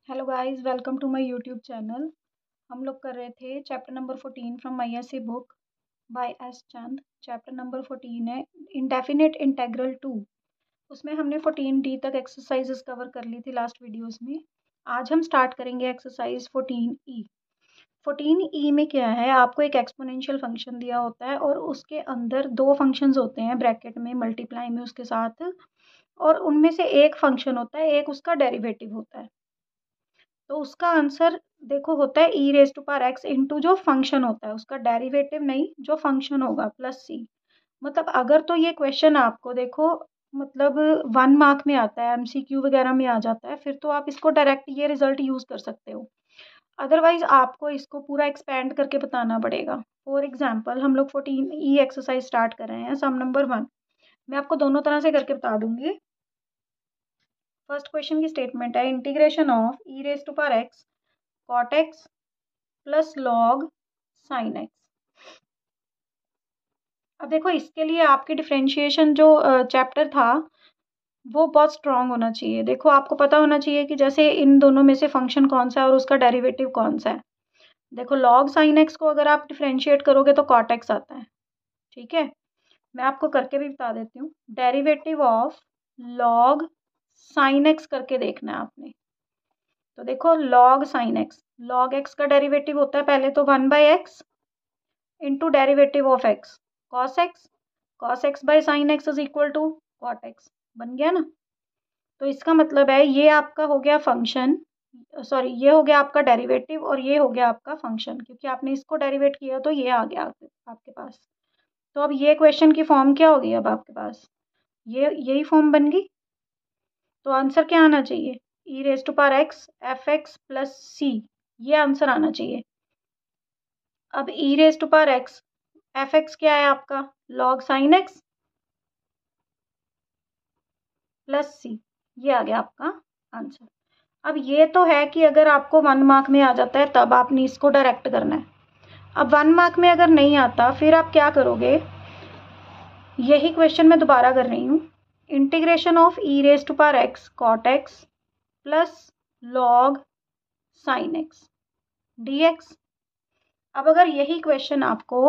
Hello guys, welcome to my YouTube channel. हम लोग कर रहे थे chapter number 14 from ISC book by S Chand. Chapter number 14 है इंडेफिनिट इंटीग्रल 2। उसमें हमने 14D तक एक्सरसाइजेस कवर कर ली थी लास्ट वीडियोस में। आज हम स्टार्ट करेंगे एक्सरसाइज 14E। 14E में क्या है, आपको एक एक्सपोनेंशियल फंक्शन दिया होता है और उसके अंदर दो फंक्शंस होते हैं ब्रैकेट में, मल्टीप्लाई में उसके साथ, और उनमें से एक फंक्शन होता है, एक उसका डेरिवेटिव होता है। तो उसका आंसर देखो होता है e raise to power x into जो फंक्शन होता है उसका डेरिवेटिव, नहीं जो फंक्शन होगा, प्लस सी। मतलब अगर तो ये क्वेश्चन आपको देखो मतलब 1 मार्क में आता है, एमसीक्यू वगैरह में आ जाता है, फिर तो आप इसको डायरेक्ट ये रिजल्ट यूज कर सकते हो। अदरवाइज आपको इसको पूरा एक्सपेंड करके बताना पड़ेगा। फॉर एग्जाम्पल हम लोग 14E एक्सरसाइज स्टार्ट कर रहे हैं। सम नंबर 1 मैं आपको दोनों तरह से करके बता दूंगी। फर्स्ट क्वेश्चन की स्टेटमेंट है integration of e raise to power x cot x plus log sign x. अब देखो इसके लिए आपकी डिफरेंशिएशन जो चैप्टर था वो बहुत स्ट्रांग होना चाहिए। देखो आपको पता होना चाहिए कि जैसे इन दोनों में से फंक्शन कौन सा है और उसका डेरिवेटिव कौन सा है। देखो लॉग साइन एक्स को अगर आप डिफरेंशिएट करोगे तो कॉट एक्स आता है। ठीक है, मैं आपको करके भी बता देती हूँ। Derivative of log sine x करके देखना है आपने। तो देखो लॉग एक्स का डेरिवेटिव होता है पहले तो 1/x into derivative of x cos x by sine x is equal to cot x. बन गया ना। तो इसका मतलब है ये आपका हो गया फंक्शन, सॉरी ये हो गया आपका डेरिवेटिव और ये हो गया आपका फंक्शन, क्योंकि आपने इसको डेरिवेट किया तो ये आ गया आपके पास। तो अब ये क्वेश्चन की फॉर्म क्या होगी, अब आपके पास ये यही फॉर्म बन गई। तो आंसर क्या आना चाहिए, e raise to power x f x plus c, ये आंसर आना चाहिए। अब e raise to power x f x क्या है आपका, log sign x plus c, ये आ गया आपका आंसर। अब ये तो है कि अगर आपको 1 मार्क में आ जाता है तब आपने इसको डायरेक्ट करना है। अब 1 मार्क में अगर नहीं आता फिर आप क्या करोगे, यही क्वेश्चन मैं दोबारा कर रही हूँ। Integration of e raise to power x cot x plus log sign x d x. अब अगर यही क्वेश्चन आपको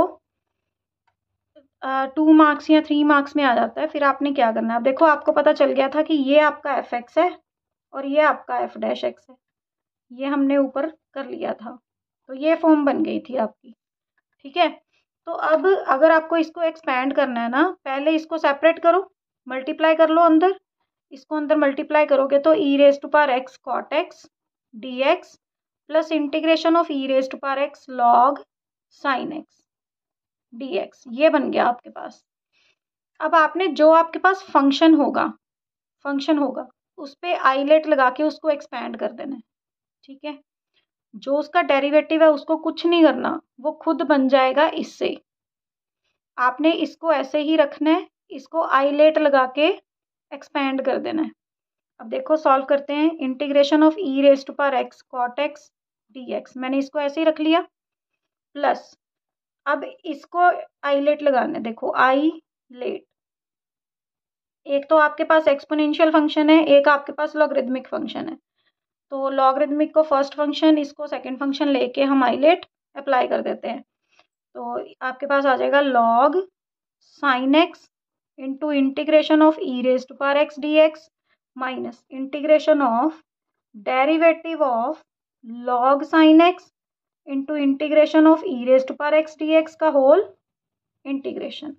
2 मार्क्स या 3 मार्क्स में आ जाता है फिर आपने क्या करना है। अब देखो आपको पता चल गया था कि ये आपका एफ एक्स है और ये आपका एफ डैश एक्स है, ये हमने ऊपर कर लिया था। तो ये फॉर्म बन गई थी आपकी। ठीक है, तो अब अगर आपको इसको एक्सपैंड करना है ना, पहले इसको सेपरेट करो, मल्टीप्लाई कर लो अंदर। इसको अंदर मल्टीप्लाई करोगे तो e raise to power x cot x d x plus integration of e raise to power x log sign x d x, ये बन गया आपके पास। अब आपने जो आपके पास फंक्शन होगा उस पर आईलेट लगा के उसको एक्सपैंड कर देना है। ठीक है, जो उसका डेरिवेटिव है उसको कुछ नहीं करना, वो खुद बन जाएगा इससे। आपने इसको ऐसे ही रखना है, इसको आईलेट लगा के एक्सपैंड कर देना है। अब देखो सॉल्व करते हैं। Integration of e raise to power x cot x d x, मैंने इसको ऐसे ही रख लिया, प्लस अब इसको आईलेट लगाना है। देखो आई लेट, एक तो आपके पास एक्सपोनेंशियल फंक्शन है, एक आपके पास लॉगरिदमिक फंक्शन है। तो लॉगरिदमिक को फर्स्ट फंक्शन, इसको सेकंड फंक्शन लेके हम आईलेट अप्लाई कर देते हैं। तो आपके पास आ जाएगा log sign x into integration of e raise to power x d x minus integration of derivative of log sign x into integration of e raise to power x d x का whole integration.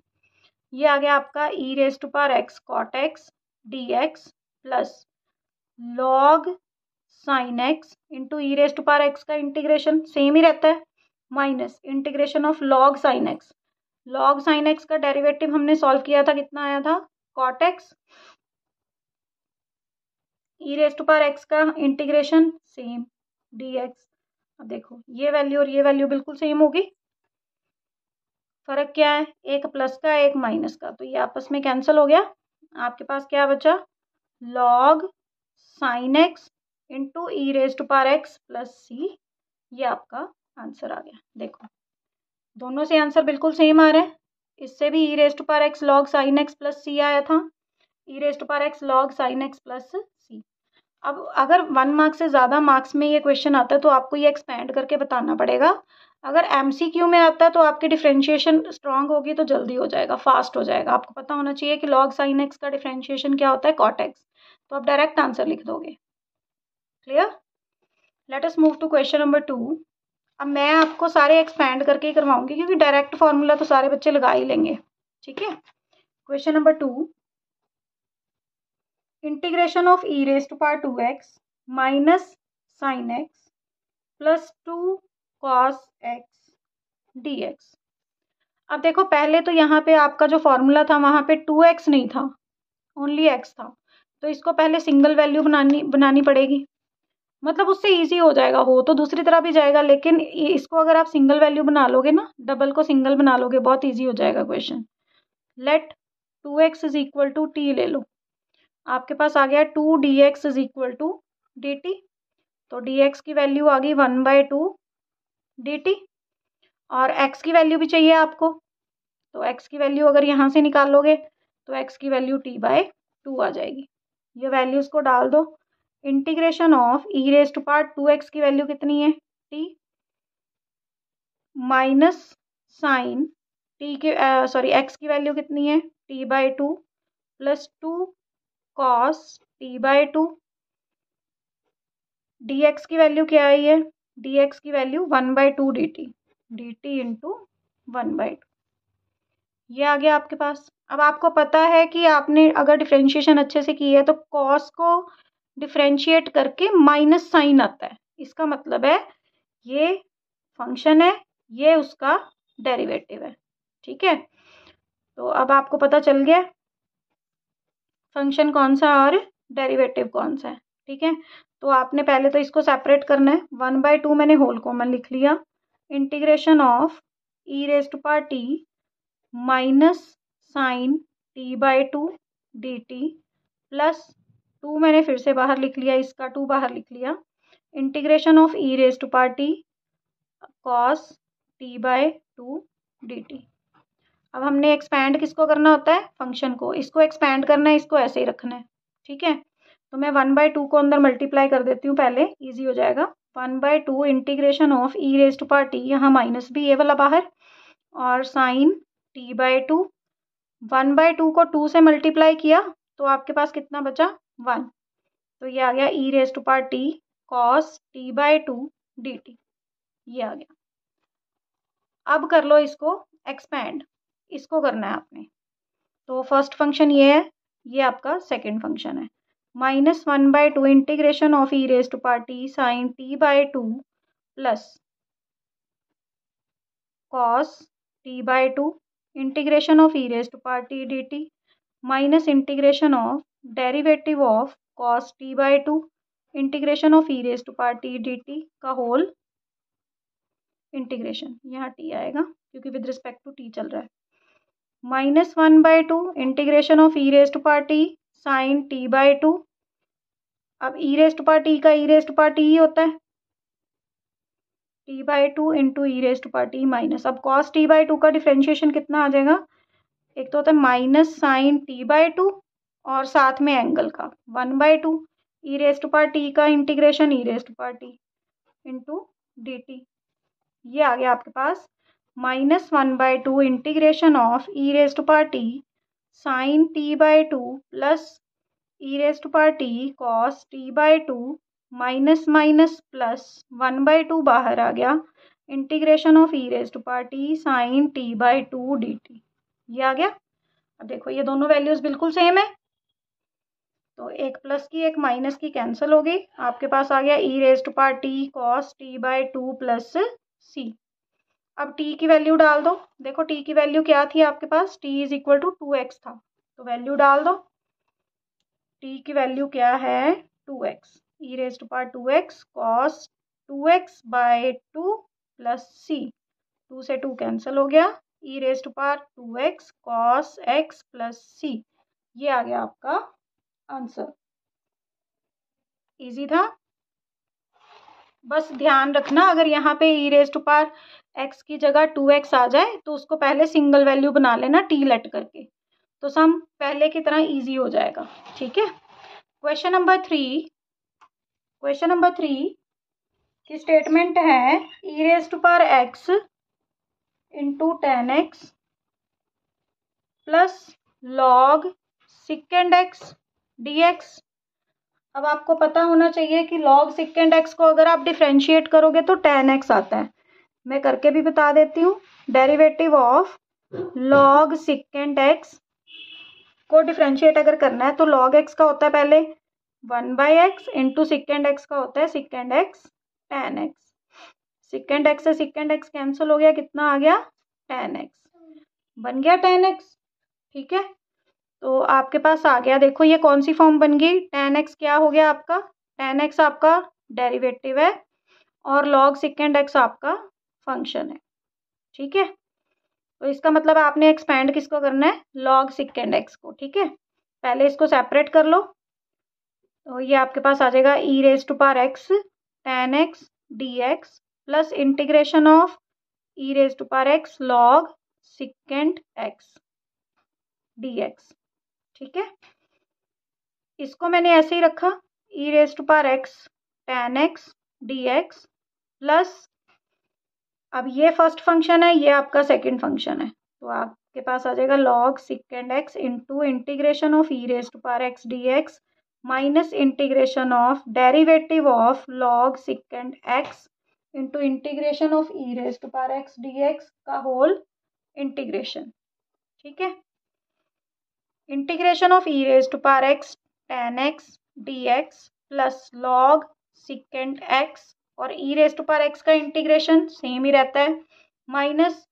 ये आ गया आपका e raise to power x cot x d x plus log sign x into e raise to power x का integration same ही रहता है, minus integration of log sign x. Log sign x का derivative हमने solve किया था, कितना आया था, cot x, e raise to power x का इंटीग्रेशन सेम डी एक्स। अब देखो ये वैल्यू और ये वैल्यू बिल्कुल सेम होगी, फर्क क्या है, एक प्लस का एक माइनस का, तो ये आपस में कैंसिल हो गया। आपके पास क्या बचा, log sign x into e raise to power x plus c, ये आपका आंसर आ गया। देखो दोनों से आंसर बिल्कुल सेम आ रहा है। इससे भी e raise to power x log sign x plus c आया था, e raise to power x log sign x plus c. अब अगर 1 मार्क्स से ज़्यादा मार्क्स में ये क्वेश्चन आता है तो आपको ये एक्सपेंड करके बताना पड़ेगा। अगर एमसीक्यू में आता है तो आपकी डिफरेंशिएशन स्ट्रांग होगी तो जल्दी हो जाएगा, फास्ट हो जाएगा। आपको पता होना चाहिए कि log sin x का डिफरेंशिएशन क्या होता है, cot x। तो आप डायरेक्ट आंसर लिख दोगे। Clear? Let us move to question number 2। अब मैं आपको सारे एक्सपेंड करके ही करवाऊंगी क्योंकि डायरेक्ट फॉर्मूला तो सारे बच्चे लगा ही लेंगे। ठीक है, question number 2, integration of e raise to power 2x minus sine x plus 2 cos x dx। अब देखो पहले तो यहाँ पे आपका जो फॉर्मूला था वहां पे 2x नहीं था, ओनली x था, तो इसको पहले सिंगल वैल्यू बनानी पड़ेगी। मतलब उससे इजी हो जाएगा, हो तो दूसरी तरह भी जाएगा लेकिन इसको अगर आप सिंगल वैल्यू बना लोगे ना, डबल को सिंगल बना लोगे, बहुत इजी हो जाएगा question. Let 2x is equal to t ले लो, आपके पास आ गया 2 dx is equal to dt। तो dx की वैल्यू आ गई 1/2 dt और x की वैल्यू भी चाहिए आपको, तो x की वैल्यू अगर यहाँ से निकाल लोगे तो x की वैल्यू t/2 आ जाएगी। ये वैल्यूज को डाल दो। Integration of e raise to power 2x की वैल्यू कितनी है, t माइनस साइन t की सॉरी x की वैल्यू कितनी है, t/2 plus 2 cos t/2। dx की वैल्यू क्या आई है, dx की वैल्यू 1/2 dt इंटू 1/2। ये आ गया आपके पास। अब आपको पता है कि आपने अगर डिफ्रेंशिएशन अच्छे से की है तो cos को डिफ्रेंशिएट करके माइनस साइन आता है, इसका मतलब है ये फंक्शन है, ये उसका डेरिवेटिव है। ठीक है, तो अब आपको पता चल गया फंक्शन कौन सा और डेरिवेटिव कौन सा है। ठीक है, तो आपने पहले तो इसको सेपरेट करना है। 1/2 मैंने होल कॉमन लिख लिया। Integration of e raise to power t minus sine t/2 dt plus 2 मैंने फिर से बाहर लिख लिया, इसका 2 बाहर लिख लिया। Integration of e raise to power t cos t/2 dt। अब हमने एक्सपैंड किसको करना होता है, फंक्शन को। इसको एक्सपैंड करना है, इसको ऐसे ही रखना है। ठीक है, तो मैं 1/2 को अंदर मल्टीप्लाई कर देती हूँ पहले, इजी हो जाएगा। 1/2 integration of e raise to power t, यहाँ माइनस भी ये वाला बाहर, और साइन t/2। 1/2 को 2 से मल्टीप्लाई किया तो आपके पास कितना बचा, 1। तो ये आ गया e raise to power t cos t/2 dt, ये आ गया। अब कर लो इसको एक्सपैंड, इसको करना है आपने। तो फर्स्ट फंक्शन ये है, ये आपका सेकंड फंक्शन है। -1/2 integration of e raise to power t sine t/2 plus cos t/2 integration of e raise to power t dt minus integration of derivative of cos t/2 integration of e raise to power t dt का whole integration, यहाँ t आएगा क्योंकि with respect to t चल रहा है। -1/2 integration of e raise to power t sine t/2। अब e raise to power t का e raise to power t ही होता है, t/2 into e raise to power t minus, अब cos t/2 का डिफ्रेंशिएशन कितना आ जाएगा, एक तो होता है माइनस साइन t/2 और साथ में एंगल का 1/2 e raise to power t का integration e raise to power t into dt। ये आ गया आपके पास -1/2 integration of e raise to power t sine t/2 plus e raise to power t cos t/2 minus minus plus 1/2 बाहर आ गया, integration of e raise to power t sine t/2 dt, ये आ गया। अब देखो ये दोनों वैल्यूज बिल्कुल सेम है, तो एक प्लस की एक माइनस की कैंसिल हो गई, आपके पास आ गया e raise to power t cos t/2 plus c। अब t की वैल्यू डाल दो। देखो t की वैल्यू क्या थी आपके पास, t is equal to 2x था, तो वैल्यू डाल दो। t की वैल्यू क्या है, 2x, e raise to power 2x cos 2x/2 plus c, 2 से 2 कैंसिल हो गया, e raise to power 2x cos x plus c, ये आ गया आपका आंसर। इजी था, बस ध्यान रखना अगर यहाँ पे e raise to power x की जगह 2x आ जाए तो उसको पहले सिंगल वैल्यू बना लेना t लेट करके, तो सम पहले की तरह इजी हो जाएगा। ठीक है, क्वेश्चन नंबर 3, क्वेश्चन नंबर 3 की स्टेटमेंट है e raise to power x into 10x plus log secant x dx। अब आपको पता होना चाहिए कि लॉग सिकेंड एक्स को अगर आप डिफ्रेंशिएट करोगे तो 10x आता है। मैं करके भी बता देती हूँ। Derivative of log secant x को डिफ्रेंशिएट अगर करना है तो लॉग एक्स का होता है पहले 1/x इंटू सिकेंड एक्स का होता है secant x 10x। Secant x से सिकेंड एक्स कैंसिल हो गया, कितना आ गया 10x, बन गया 10x। ठीक है, तो आपके पास आ गया। देखो ये कौन सी फॉर्म बन गई, 10x क्या हो गया आपका, 10x आपका डेरिवेटिव है और लॉग सिकेंड एक्स आपका फंक्शन है। ठीक है, तो इसका मतलब आपने एक्सपेंड किसको करना है, लॉग सिकेंड एक्स को। ठीक है, पहले इसको सेपरेट कर लो, तो ये आपके पास आ जाएगा e raise to power x 10x dx plus integration of e raise to power x log secant x dx। ठीक है, इसको मैंने ऐसे ही रखा, e raise to power x 10x dx plus, अब ये फर्स्ट फंक्शन है, ये आपका सेकंड फंक्शन है, तो आपके पास आ जाएगा log secant x into integration of e raise to power x dx minus integration of derivative of log secant x into integration of e raise to power x dx का whole integration. ठीक है, integration of e raise to power x 10x dx plus log secant x और e raise to power x का integration same ही रहता है, minus,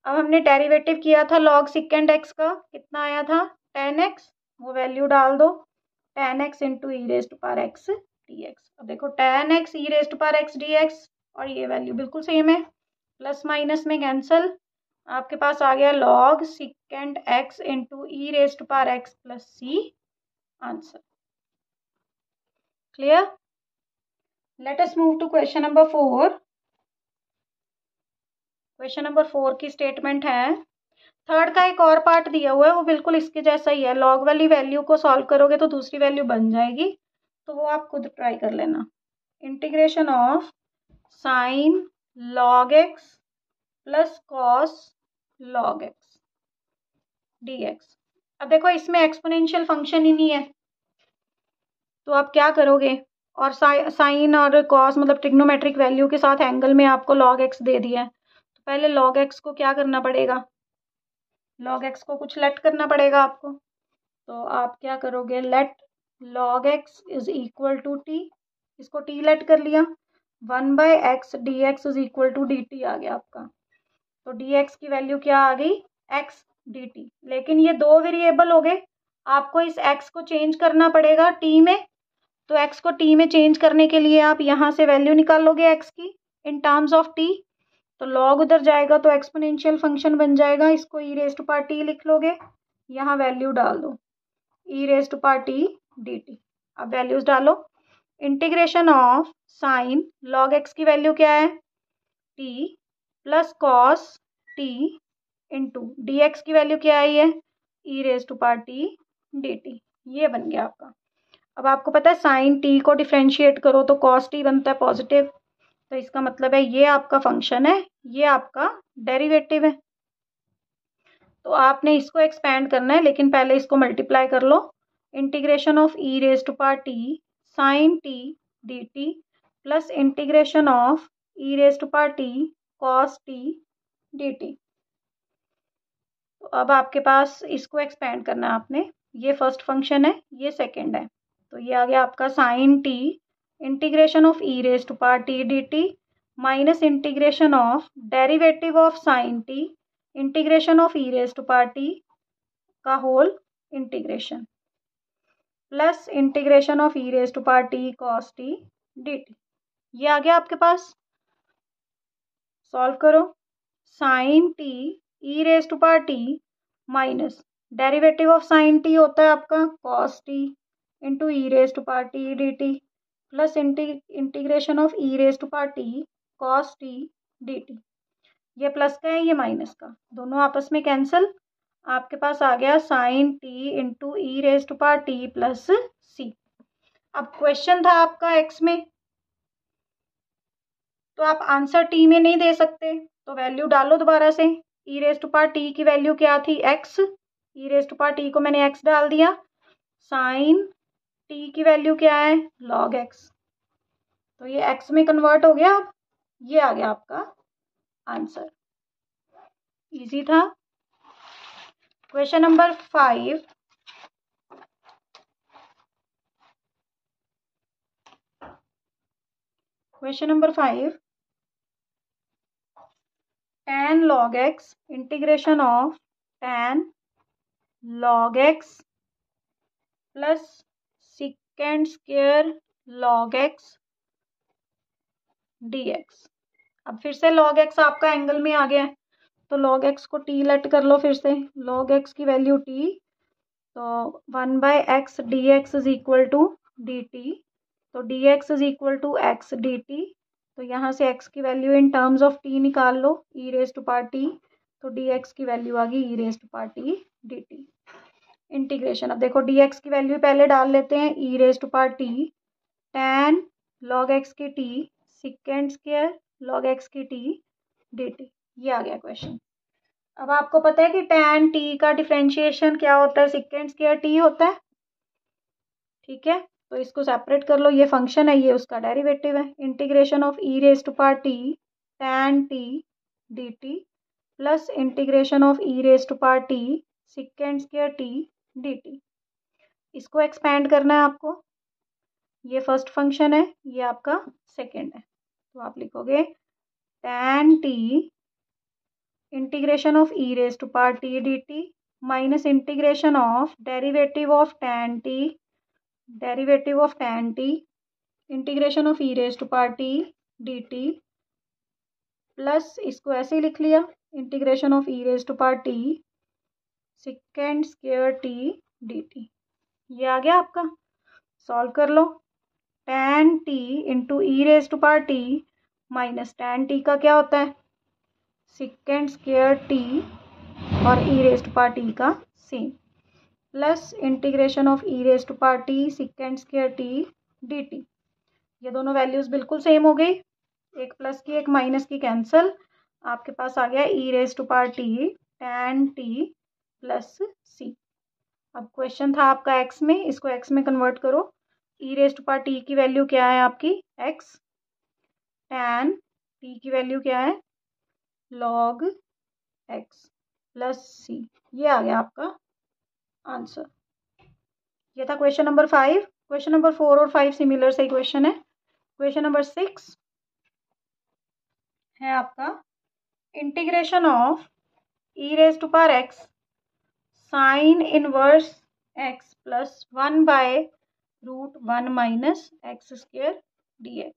अब हमने डेरिवेटिव किया था लॉग सिकेंड एक्स का, कितना आया था 10x, वो वैल्यू डाल दो 10x into e raise to power x dx। अब देखो 10x e raise to power x dx और ये वैल्यू बिल्कुल सेम है, प्लस माइनस में कैंसिल, आपके पास आ गया log secant x into e raise to power x plus c, answer. Clear, let us move to question number 4। Question number 4 की स्टेटमेंट है, थर्ड का एक और पार्ट दिया हुआ है, वो बिल्कुल इसके जैसा ही है। लॉग वाली वैल्यू को सॉल्व करोगे तो दूसरी वैल्यू बन जाएगी, तो वो आप खुद ट्राई कर लेना। Integration of sine log x plus cos log x dx। अब देखो इसमें एक्सपोनेंशियल फंक्शन ही नहीं है, तो आप क्या करोगे, और साइन और कॉस मतलब ट्रिग्नोमेट्रिक वैल्यू के साथ एंगल में आपको लॉग एक्स दे दिया है, तो पहले लॉग एक्स को क्या करना पड़ेगा, लॉग एक्स को कुछ लेट करना पड़ेगा आपको। तो आप क्या करोगे, let log x is equal to t, इसको टी लेट कर लिया, 1/x dx is equal to dt आ गया आपका। तो dx की वैल्यू क्या आ गई, x dt। लेकिन ये दो वेरिएबल हो गए, आपको इस x को चेंज करना पड़ेगा t में, तो x को t में चेंज करने के लिए आप यहाँ से वैल्यू निकालोगे x की इन टर्म्स ऑफ t, तो लॉग उधर जाएगा तो एक्सपोनेंशियल फंक्शन बन जाएगा, इसको e raise to power t लिख लोगे, यहाँ वैल्यू डाल दो e raise to power t dt। अब वैल्यूज डालो, integration of sine log x की वैल्यू क्या है t plus cos t into d x की वैल्यू क्या आई है e raise to power t dt, ये बन गया आपका। अब आपको पता है साइन टी को डिफ्रेंशिएट करो तो कॉस टी बनता है पॉजिटिव, तो इसका मतलब है ये आपका फंक्शन है, ये आपका डेरिवेटिव है। तो आपने इसको एक्सपेंड करना है, लेकिन पहले इसको मल्टीप्लाई कर लो, integration of e raise to power t sine t d t plus integration of e raise to power t cos t d t. तो अब आपके पास इसको एक्सपेंड करना है आपने, ये फर्स्ट फंक्शन है, ये सेकेंड है, तो ये आ गया आपका sine t integration of e raise to power t d t minus integration of derivative of sine t integration of e raise to power t का whole integration plus integration of e raise to power t cos t d t. ये आ गया आपके पास, solve करो, sine t e raise to power t minus derivative of sine t होता है आपका cos t into e raise to power t d t plus integration of e raise to power t cos t d t. ये plus का है, ये minus का, दोनों आपस में कैंसिल, आपके पास आ गया sine t into e raise to power t plus c. अब क्वेश्चन था आपका एक्स में, तो आप आंसर टी में नहीं दे सकते, तो वैल्यू डालो दोबारा से। E raise to power t की वैल्यू क्या थी, x. E raise to power t को मैंने एक्स डाल दिया। साइन टी की वैल्यू क्या है, लॉग एक्स। तो ये एक्स में कन्वर्ट हो गया। अब ये आ गया आपका आंसर। इजी था। Question number 5। Question number 5, tan log x integration of tan log x plus secant square log x dx। अब फिर से log x आपका एंगल में आ गया है, तो log x को t लेट कर लो फिर से। log x की वैल्यू t, तो 1/x dx is equal to dt। तो dx is equal to x dt। तो यहाँ से x की value in terms of t निकाल लो, e raise to power t। तो dx की वैल्यू आ गई e raise to power t dt। Integration, अब देखो dx की वैल्यू पहले डाल लेते हैं, e raise to power t tan log x की t secant square log x की t dt। ये आ गया क्वेश्चन। अब आपको पता है कि tan t का डिफरेंशिएशन क्या होता है, secant स्क्वायर t होता है। ठीक है, तो इसको सेपरेट कर लो, ये फंक्शन है, ये उसका डेरिवेटिव है। Integration of e raise to power t tan t dt plus integration of e raise to power t secant square t dt। इसको एक्सपेंड करना है आपको। ये फर्स्ट फंक्शन है, ये आपका सेकेंड है। तो आप लिखोगे tan t integration of e raise to power t dt minus integration of derivative of tan t integration of e raise to power t dt plus इसको ऐसे ही लिख लिया, integration of e raise to power t secant square t dt। ये आ गया आपका। Solve कर लो। tan t into e raise to power t minus tan t का क्या होता है, secant स्क्वायर t और e raise to power t का same, plus integration of e raise to power t secant square t dt। ये दोनों values बिल्कुल same हो गई, एक प्लस की एक माइनस की कैंसल। आपके पास आ गया e raise to power t tan t plus c. अब क्वेश्चन था आपका एक्स में, इसको एक्स में कन्वर्ट करो। ई रेज टू पावर टी की वैल्यू क्या है आपकी, एक्स। tan t की वैल्यू क्या है, log x प्लस सी। ये आ गया आपका आंसर। ये था क्वेश्चन नंबर 5। क्वेश्चन नंबर 4 और 5 सिमिलर से क्वेश्चन है। क्वेश्चन नंबर 6 है आपका integration of e raise to power x sine inverse x plus 1/√1 minus x square dx।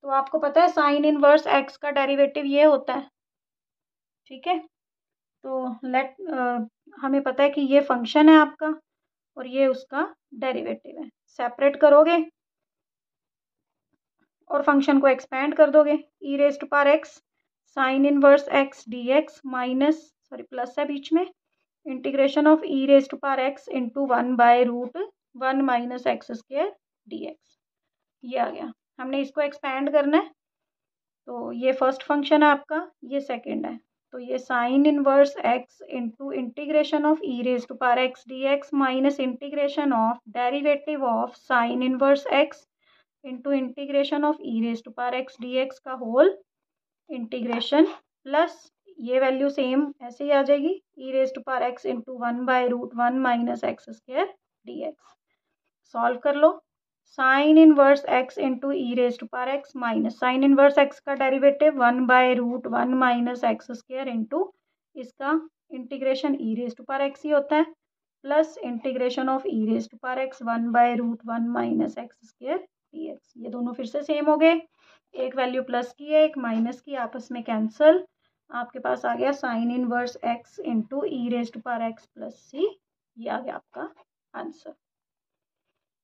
तो आपको पता है साइन इनवर्स एक्स का डेरिवेटिव ये होता है। ठीक है, तो हमें पता है कि ये फंक्शन है आपका और ये उसका डेरिवेटिव है। सेपरेट करोगे और फंक्शन को एक्सपेंड कर दोगे, e raise to power x sine inverse x dx minus plus है बीच में, integration of e raise to power x into 1/√1 minus x square dx। ये आ गया। हमने इसको एक्सपेंड करना है, तो ये फर्स्ट फंक्शन है आपका, ये सेकंड है। तो ये sine inverse x into integration of e raise to power x dx minus integration of derivative of sine inverse x into integration of e raise to power x dx का whole integration plus ये value same ऐसे ही आ जाएगी, e raise to power x into 1/√1 minus x square dx। Solve कर लो। Sine inverse x into e raise to power x minus sine inverse x का derivative 1/√1 minus x square into इसका integration e raise to power x ही होता है, plus integration of e raise to power x 1/√1 minus x square dx। ये दोनों फिर से same हो गए, एक वैल्यू प्लस की है एक माइनस की, आपस में कैंसल। आपके पास आ गया sine inverse x into e raise to power x plus c. ये आ गया आपका आंसर।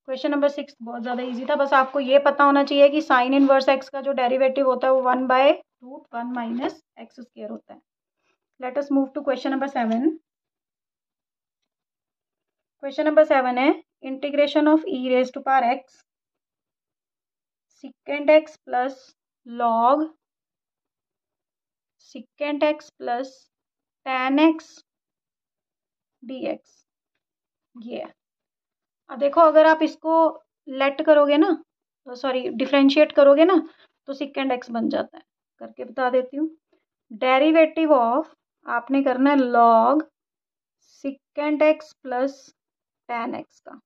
क्वेश्चन नंबर 6 बहुत ज़्यादा इजी था, बस आपको ये पता होना चाहिए कि साइन इनवर्स एक्स का जो डेरिवेटिव होता है वो 1/√1 माइनस एक्स स्क्वायर होता है। Let us move to question number 7। Question number 7 है integration of e raise to power x secant x plus log secant x plus tan x dx। ये है। अब देखो अगर आप इसको लेट करोगे ना, सॉरी डिफ्रेंशिएट करोगे ना, तो सिकेंड एक्स बन जाता है। करके बता देती हूँ। डेरिवेटिव ऑफ आपने करना है log secant x plus tan x का।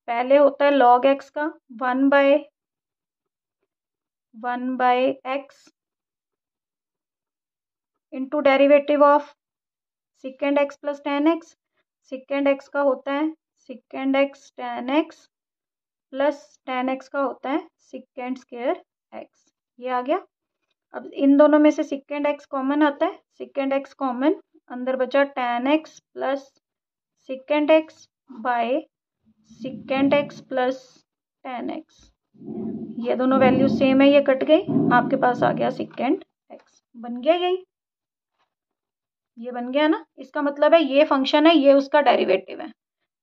पहले होता है log x का 1/x into derivative of secant x plus tan x। Secant x का होता है secant x tan x plus tan x का होता है सिकेंड स्क्वायर x। ये आ गया। अब इन दोनों में से सिकेंड एक्स कॉमन आता है, सिकेंड एक्स कॉमन, अंदर बचा tan x plus secant x by secant x plus tan x। ये दोनों वैल्यू सेम है, ये कट गई, आपके पास आ गया सिकेंड एक्स। बन गया यही, ये बन गया ना। इसका मतलब है ये फंक्शन है, ये उसका डेरिवेटिव है।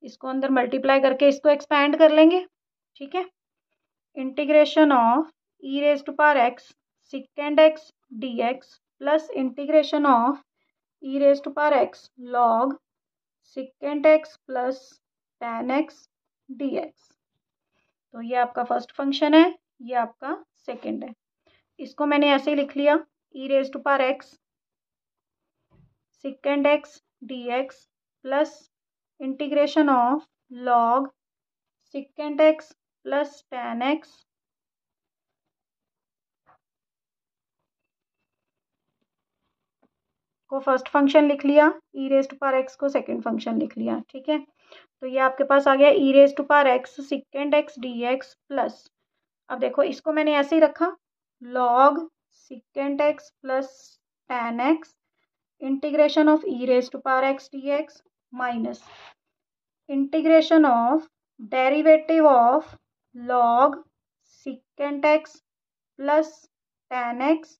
इसको अंदर मल्टीप्लाई करके इसको एक्सपैंड कर लेंगे। ठीक है। Integration of e raise to power x secant x d x plus integration of e raise to power x log secant x plus tan x dx। तो ये आपका फर्स्ट फंक्शन है, ये आपका सेकंड है। इसको मैंने ऐसे ही लिख लिया, e raise to power x secant x dx plus integration of log secant x plus tan x को फर्स्ट फंक्शन लिख लिया, e raise to power x को सेकंड फंक्शन लिख लिया। ठीक है। तो ये आपके पास आ गया e raise to power x secant x dx plus, अब देखो इसको मैंने ऐसे ही रखा, log secant x plus tan x integration of e raise to power x dx minus integration of derivative of log secant x plus tan x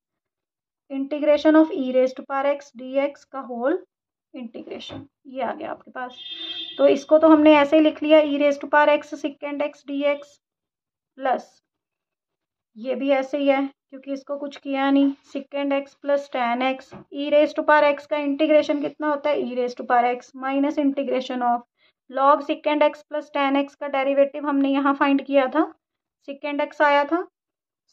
integration of e raise to power x dx का whole integration. ये आ गया आपके पास। तो इसको तो हमने ऐसे ही लिख लिया, e raise to power x secant x dx plus ये भी ऐसे ही है क्योंकि इसको कुछ किया नहीं, secant x plus tan x। E raise to power x का इंटीग्रेशन कितना होता है, e raise to power x minus integration of log secant x plus tan x का डेरिवेटिव हमने यहाँ फाइंड किया था, सिकेंड एक्स आया था,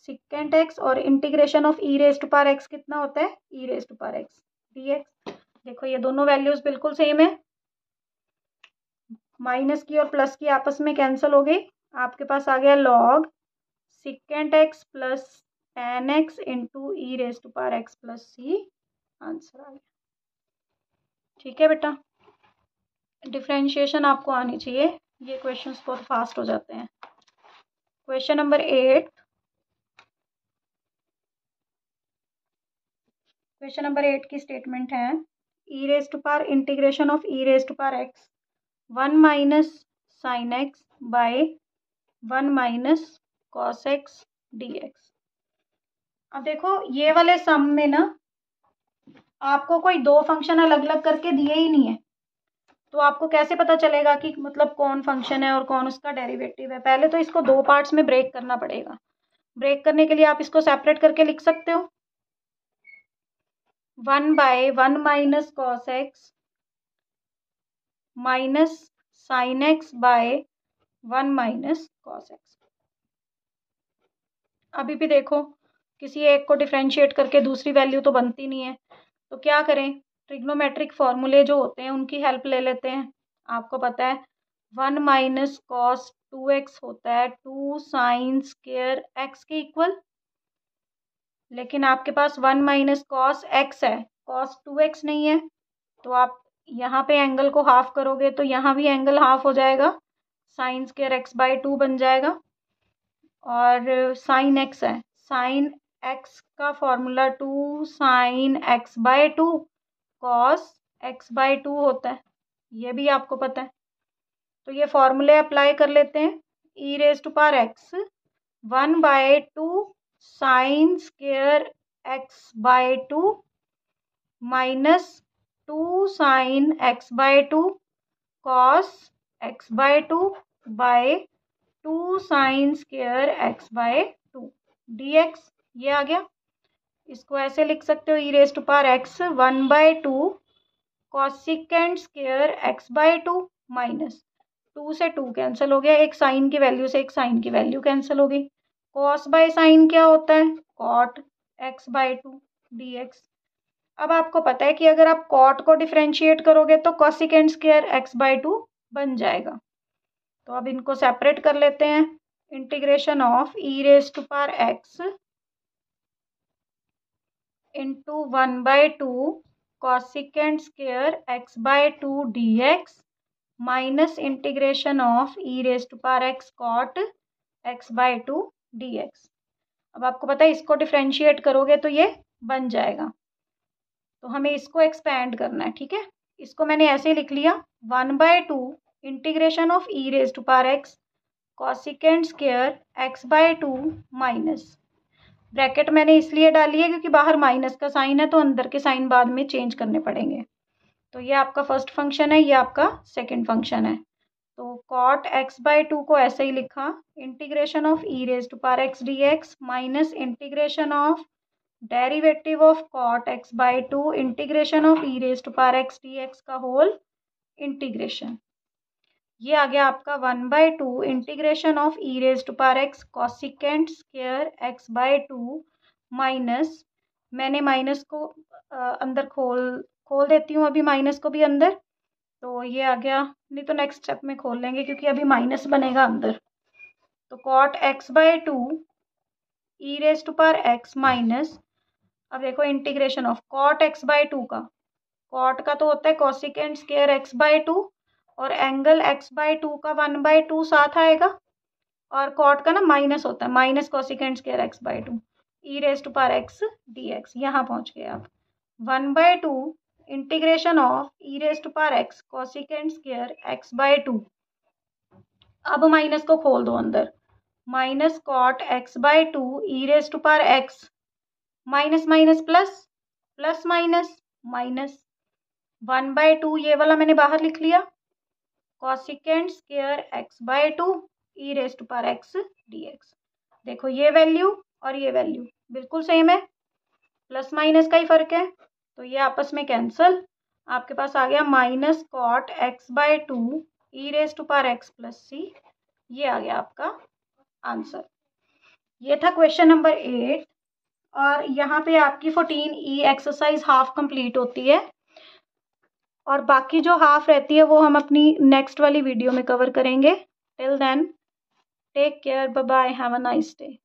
सिकेंड एक्स और integration of e raise to power x कितना होता है, e raise to power x dx। देखो ये दोनों वैल्यूज बिल्कुल सेम है, माइनस की और प्लस की आपस में कैंसिल हो गई। आपके पास आ गया log secant x plus tan x into e raise to power x plus c. Answer आ गया। ठीक है बेटा, डिफरेंशिएशन आपको आनी चाहिए, ये क्वेश्चंस बहुत फास्ट हो जाते हैं। क्वेश्चन नंबर 8, क्वेश्चन नंबर 8 की स्टेटमेंट है, e raise to power integration of e raise to power x 1 minus sine x by 1 minus cos x dx। अब देखो ये वाले सम में ना आपको कोई दो फंक्शन अलग अलग करके दिए ही नहीं है, तो आपको कैसे पता चलेगा कि मतलब कौन फंक्शन है और कौन उसका डेरिवेटिव है। पहले तो इसको दो पार्ट्स में ब्रेक करना पड़ेगा। ब्रेक करने के लिए आप इसको सेपरेट करके लिख सकते हो, 1/1 minus cos x minus sine x by 1 minus cos x. अभी भी देखो किसी एक को डिफ्रेंशिएट करके दूसरी वैल्यू तो बनती नहीं है, तो क्या करें, ट्रिग्नोमेट्रिक फॉर्मूले जो होते हैं उनकी हेल्प ले लेते हैं। आपको पता है 1 माइनस कॉस 2x होता है 2 साइन स्क्वायर x के इक्वल, लेकिन आपके पास 1 माइनस कॉस x है, कॉस 2x नहीं है, तो आप यहाँ पे एंगल को हाफ करोगे तो यहाँ भी एंगल हाफ हो जाएगा, साइन स्क्वायर x/2 बन जाएगा। और साइन x है, साइन x का formula 2 sine x/2 cos x/2 होता है, ये भी आपको पता है। तो ये फॉर्मूले अप्लाई कर लेते हैं, e raise to power x 1/2 sine square x/2 minus 2 sine x/2 cos x/2 by 2 sine square x/2 dx। ये आ गया। इसको ऐसे लिख सकते हो e⁻x 1/2 cosecant square x/2 minus 2 से 2 कैंसिल हो गया, एक साइन की वैल्यू से एक साइन की वैल्यू कैंसिल हो गई। कॉस बाय साइन क्या होता है? Cot x/2 dx। अब आपको पता है कि अगर आप कॉट को डिफरेंशिएट करोगे तो कॉसिकेंट स्क्वायर x/2 बन जाएगा। तो अब इनको सेपरेट कर लेते हैं। Integration of e⁻x into 1/2 cosecant square x/2 dx minus integration of e⁻x cot x/2 dx। अब आपको पता है इसको डिफरेंशिएट करोगे तो ये बन जाएगा। तो हमें इसको एक्सपैंड करना है, ठीक है। इसको मैंने ऐसे लिख लिया 1/2 integration of e⁻x cosecant square x/2 minus, bracket मैंने इसलिए डाली है क्योंकि बाहर माइनस का साइन है तो अंदर के साइन बाद में चेंज करने पड़ेंगे। तो ये आपका फर्स्ट फंक्शन है, ये आपका सेकंड फंक्शन है। तो कॉट x/2 को ऐसे ही लिखा integration of e⁻x dx minus integration of derivative of cot x/2 integration of e⁻x dx का होल इंटीग्रेशन। ये आ गया आपका 1/2 integration of e⁻x cosecant square x/2 minus, मैंने माइनस को अंदर खोल देती हूँ अभी माइनस को भी अंदर। तो ये आ गया, नहीं तो नेक्स्ट स्टेप में खोल लेंगे क्योंकि अभी माइनस बनेगा अंदर। तो कॉट x/2 e⁻x माइनस, अब देखो इंटीग्रेशन ऑफ कॉट x/2 का, कॉट का तो होता है कॉसिकेंट स्क्वायर x/2 और एंगल x/2 का 1/2 साथ आएगा, और कॉट का ना माइनस होता है minus cosecant square x/2 e⁻x dx। यहाँ पहुँच गए आप 1/2 integration of e⁻x cosecant square x/2। अब माइनस को खोल दो अंदर, minus cot x/2 e⁻x minus minus plus, plus minus minus 1/2, ये वाला मैंने बाहर लिख लिया, cosecant square x/2 e⁻x dx। देखो ये वैल्यू और ये वैल्यू बिल्कुल सेम है, प्लस माइनस का ही फर्क है, तो ये आपस में कैंसिल। आपके पास आ गया minus cot x/2 e⁻x plus c. ये आ गया आपका आंसर। ये था क्वेश्चन नंबर 8। और यहाँ पे आपकी 14E एक्सरसाइज हाफ कंप्लीट होती है, और बाकी जो हाफ रहती है वो हम अपनी नेक्स्ट वाली वीडियो में कवर करेंगे। Till then take care, bye bye, have a nice day.